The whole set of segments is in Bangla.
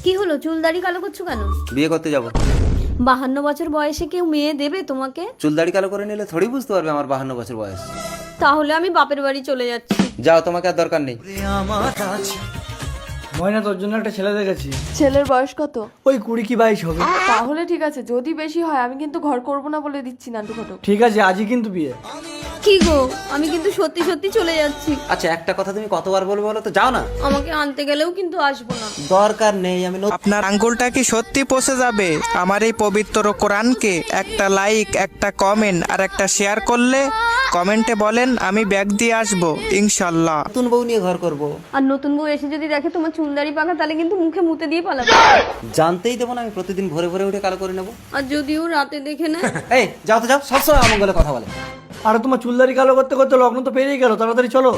কি হলো, চুল দাড়ি কালো করছো কেন? বিয়ে করতে যাব। 52 বছর বয়সে কেউ মেয়ে দেবে তোমাকে? চুল দাড়ি কালো করে নিলে থোড়ি বুঝতে পারবে আমার 52 বছর বয়স। তাহলে আমি বাপের বাড়ি চলে যাচ্ছি। যাও, তোমাকে আর দরকার নেই। ময়না, তোর জন্য একটা ছেলে দেখেছি। ছেলের বয়স কত? ওই 20 কি 22 হবে। তাহলে ঠিক আছে, যদি বেশি হয় আমি কিন্তু ঘর করব না বলে দিচ্ছি নান্টু ঘটক। ঠিক আছে, আজই কিন্তু বিয়ে। কি গো, আমি কিন্তু সত্যি সত্যি চলে যাচ্ছি। আচ্ছা, একটা কথা তুমি কতবার বলবে বলো তো? যাও না। আমাকে আনতে গেলেও কিন্তু আসবো না। দরকার নেই, আমি আপনার আঙ্গুলটা কি সত্যি পচে যাবে আমার এই পবিত্র কোরআনকে? একটা লাইক, একটা কমেন্ট আর একটা শেয়ার করলে কমেন্টে বলেন আমি ব্যাগ দিয়ে আসবো ইনশাল্লাহ। নতুন বউ নিয়ে ঘর করব। আর নতুন বউ এসে যদি দেখে তোমার চুল দাড়ি পাকা, তাহলে কিন্তু মুখে মুতে দিয়ে পালাবে। জানতেই দেবো না, আমি প্রতিদিন ভোরে ভোরে উঠে কালো করে নেবো। আর যদিও রাতে দেখে না। এই যাও তো যাও, সবসময় অমঙ্গলে কথা বলে। আর তোমার চুলদারি কালো করতে করতে লগ্ন তো পেরিয়ে গেল, তাড়াতাড়ি চলো।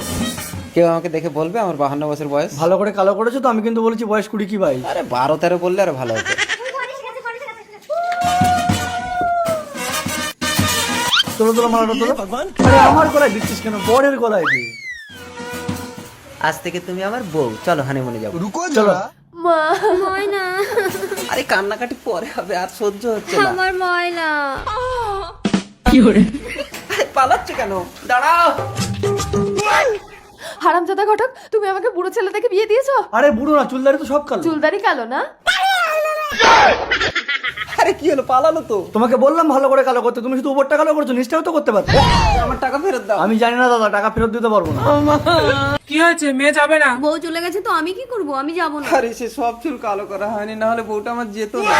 কেউ আমাকে দেখে বলবে আমার 52 বছর বয়স? ভালো করে কালো করেছো তো, আমি কিন্তু বলেছি বয়স 20 কি 22। আরে 12-13 বললে আরো ভালো হতো। তোলো তোলো মালাটা তোলো। আরে আমার গলায় দিচ্ছিস কেন? বরের গলায় দি। আজ থেকে তুমি আমার বউ, চলো হানিমুনে যাবো। চলো। মা, ময়না, আরে কান্নাকাটি পরে হবে, আর সহ্য হচ্ছে না। আমার ময়না। আরে পালাচ্ছে কেন? দাঁড়াও। হারামজাদা ঘটক, তুমি আমাকে বুড়ো ছেলে দেখে বিয়ে দিয়েছো? আরে বুড়ো না, চুলদারি তো সব কালো। চুলদারি কালো না? আরে কি হলো, পালালো তো। তোমাকে বললাম ভালো করে কালো করতে, তুমি শুধু উপরটা কালো করছো, নিচটাও তো করতে পারতে। আমার টাকা ফেরত দাও। আমি জানি না দাদা, টাকা ফেরত দিতে পারবো না। কি হয়েছে, মেয়ে যাবে না? বউ চলে গেছে তো আমি কি করব? আমি যাব না। আরে সে সব চুল কালো করা হয়নি, না হলে বউটা আমার যেত না।